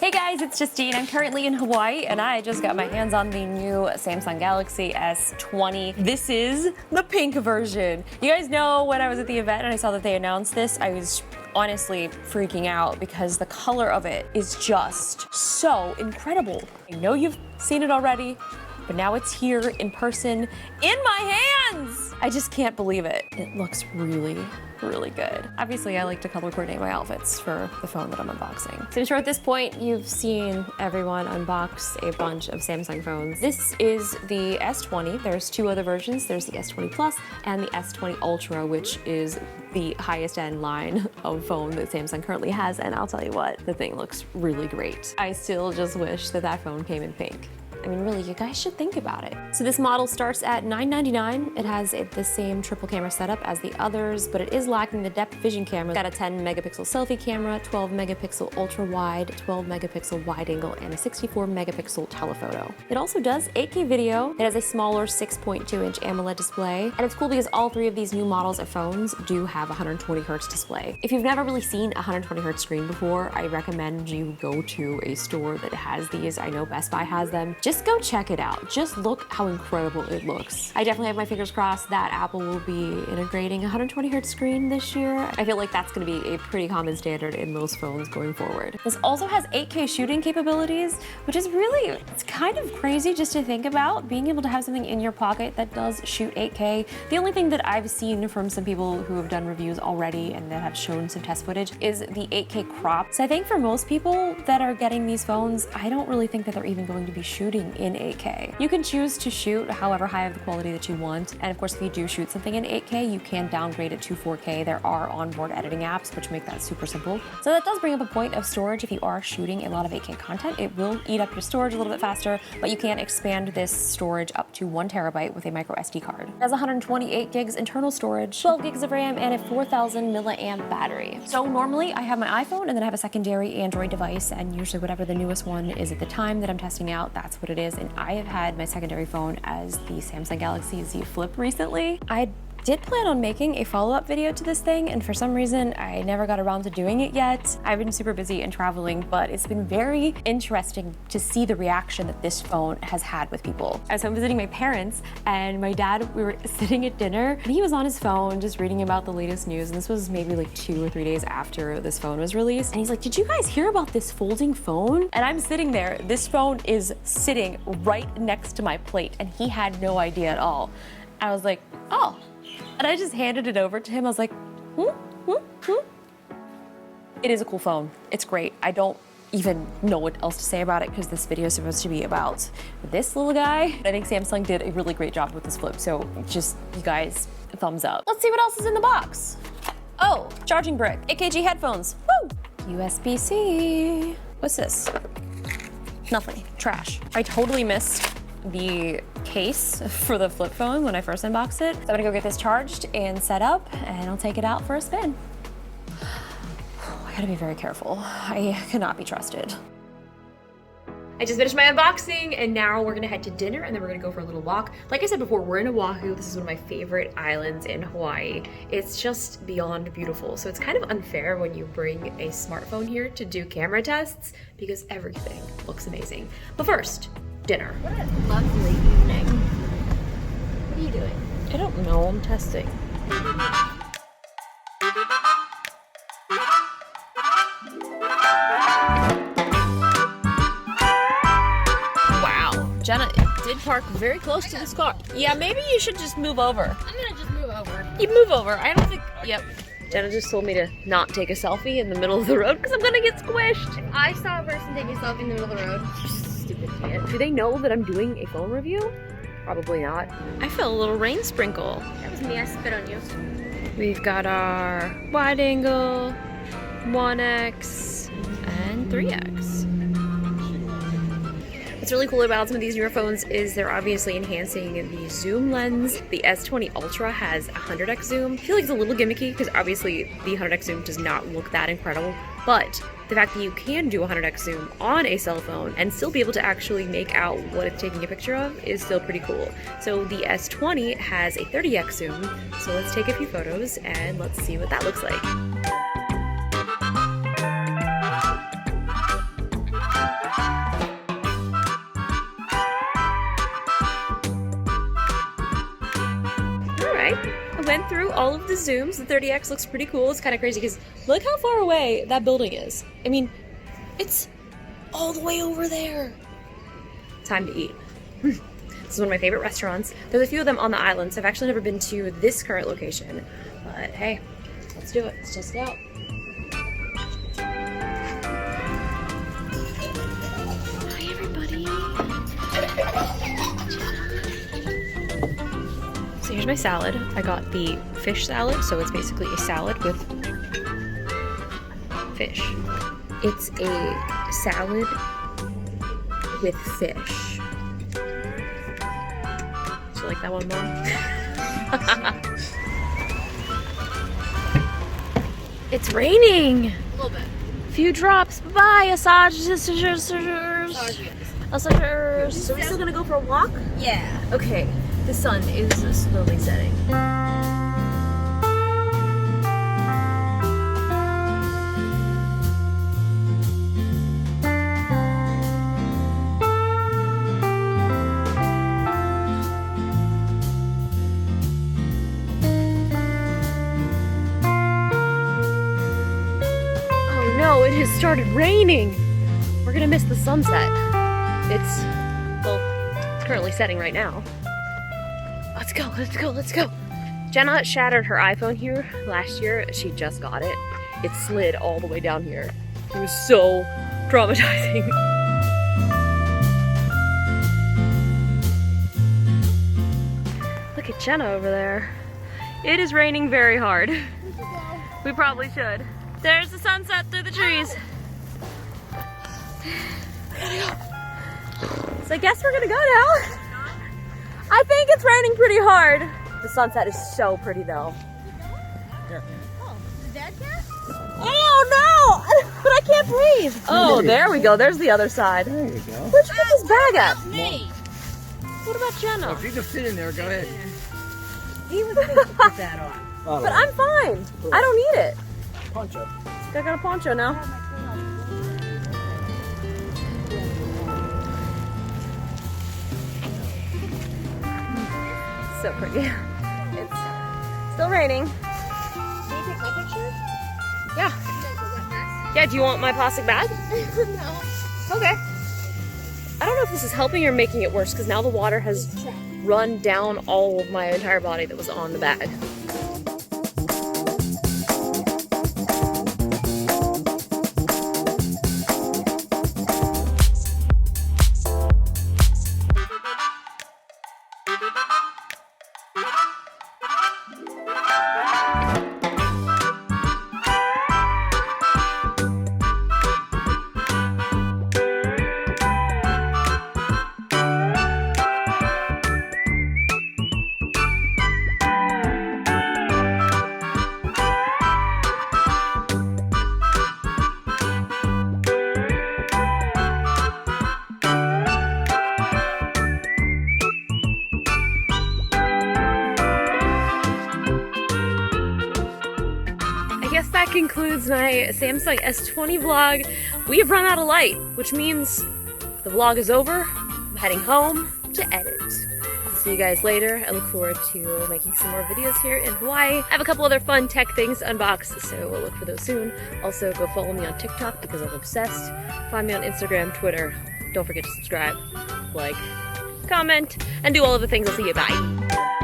Hey guys, it's Justine. I'm currently in Hawaii and I just got my hands on the new Samsung Galaxy S20. This is the pink version. You guys know when I was at the event and I saw that they announced this, I was honestly freaking out because the color of it is just so incredible. I know you've seen it already, but now it's here in person in my hands. I just can't believe it. It looks really good. Obviously, I like to color coordinate my outfits for the phone that I'm unboxing. So I'm sure at this point, you've seen everyone unbox a bunch of Samsung phones. This is the S20. There's two other versions. There's the S20 Plus and the S20 Ultra, which is the highest end line of phone that Samsung currently has. And I'll tell you what, the thing looks really great. I still just wish that that phone came in pink. I mean, really, you guys should think about it. So this model starts at $999. It has the same triple camera setup as the others, but it is lacking the depth vision camera. It's got a 10 megapixel selfie camera, 12 megapixel ultra wide, 12 megapixel wide angle, and a 64 megapixel telephoto. It also does 8K video. It has a smaller 6.2 inch AMOLED display. And it's cool because all three of these new models of phones do have a 120 hertz display. If you've never really seen a 120 hertz screen before, I recommend you go to a store that has these. I know Best Buy has them. Just go check it out. Just look how incredible it looks. I definitely have my fingers crossed that Apple will be integrating a 120 hertz screen this year. I feel like that's going to be a pretty common standard in most phones going forward. This also has 8K shooting capabilities, which is really, it's kind of crazy just to think about, being able to have something in your pocket that does shoot 8K. The only thing that I've seen from some people who have done reviews already and that have shown some test footage is the 8K crop. So I think for most people that are getting these phones, I don't really think that they're even going to be shooting in 8K. You can choose to shoot however high of the quality that you want. And of course, if you do shoot something in 8K, you can downgrade it to 4K. There are onboard editing apps, which make that super simple. So that does bring up a point of storage. If you are shooting a lot of 8K content, it will eat up your storage a little bit faster, but you can expand this storage up to 1 terabyte with a micro SD card. It has 128 gigs internal storage, 12 gigs of RAM, and a 4,000 milliamp battery. So normally I have my iPhone and then I have a secondary Android device, and usually whatever the newest one is at the time that I'm testing out, that's what it is. And I have had my secondary phone as the Samsung Galaxy Z Flip recently. I did plan on making a follow-up video to this thing, and for some reason I never got around to doing it yet. I've been super busy and traveling, but it's been very interesting to see the reaction that this phone has had with people. As I'm visiting my parents and my dad, we were sitting at dinner and he was on his phone just reading about the latest news, and this was maybe like 2 or 3 days after this phone was released, and he's like, "Did you guys hear about this folding phone?" And I'm sitting there, this phone is sitting right next to my plate, and he had no idea at all. I was like, "Oh." And I just handed it over to him. I was like, It is a cool phone. It's great. I don't even know what else to say about it because this video is supposed to be about this little guy. I think Samsung did a really great job with this flip, so just, you guys, thumbs up. Let's see what else is in the box. Oh, charging brick, AKG headphones, woo! USB-C. What's this? Nothing, trash. I totally missed the case for the flip phone when I first unboxed it. So I'm gonna go get this charged and set up, and I'll take it out for a spin. I gotta be very careful. I cannot be trusted. I just finished my unboxing, and now we're gonna head to dinner, and then we're gonna go for a little walk. Like I said before, we're in Oahu. This is one of my favorite islands in Hawaii. It's just beyond beautiful. So it's kind of unfair when you bring a smartphone here to do camera tests because everything looks amazing. But first, dinner. What a lovely evening. What are you doing? I don't know, I'm testing. Wow, Jenna did park very close to this car. Yeah, maybe you should just move over. I'm gonna just move over. You move over, I don't think, yep. Jenna just told me to not take a selfie in the middle of the road because I'm gonna get squished. If I saw a person taking a selfie in the middle of the road, Stupid kid. Do they know that I'm doing a phone review? Probably not. I felt a little rain sprinkle. that was me, I spit on you. We've got our wide angle, 1x, and 3x. What's really cool about some of these newer phones is they're obviously enhancing the zoom lens. The S20 Ultra has 100x zoom. I feel like it's a little gimmicky because obviously the 100x zoom does not look that incredible, but the fact that you can do 100x zoom on a cell phone and still be able to actually make out what it's taking a picture of is still pretty cool. So the S20 has a 30x zoom, so let's take a few photos and let's see what that looks like. went through all of the zooms. The 30X looks pretty cool. It's kind of crazy because look how far away that building is. I mean, it's all the way over there. Time to eat. This is one of my favorite restaurants. There's a few of them on the island, so I've actually never been to this current location. But hey, let's do it. Let's test it out. Hi, everybody. So here's my salad. I got the fish salad, so it's basically a salad with fish. It's a salad with fish. Do you like that one, Mom? It's raining! A little bit. Few drops. Bye, Asajers. So we still gonna go for a walk? Yeah. Okay, the sun is slowly setting. Oh no, it has started raining! We're gonna miss the sunset. It's currently setting right now. Let's go, let's go, let's go. Jenna shattered her iPhone here last year. She just got it. It slid all the way down here. It was so traumatizing. Look at Jenna over there. It is raining very hard. We probably should. There's the sunset through the trees. So I guess we're gonna go now. I think it's raining pretty hard. The sunset is so pretty though. Oh, the dead cat? Oh no! But I can't breathe. Oh, there we go. There's the other side. There you go. Where'd you put this bag at? Me. What about Jenna? If you can fit in there, go ahead. He was going to put that on. But I'm fine. I don't need it. Poncho. I got a poncho now. So pretty. It's still raining. Can you take my picture? Yeah. Yeah, do you want my plastic bag? No. Okay. I don't know if this is helping or making it worse because now the water has run down all of my entire body that was on the bag. That concludes my Samsung S20 vlog. We have run out of light, which means the vlog is over. I'm heading home to edit. See you guys later. I look forward to making some more videos here in Hawaii. I have a couple other fun tech things to unbox, so we'll look for those soon. Also, go follow me on TikTok because I'm obsessed. Find me on Instagram, Twitter. Don't forget to subscribe, like, comment, and do all of the things. I'll see you. Bye.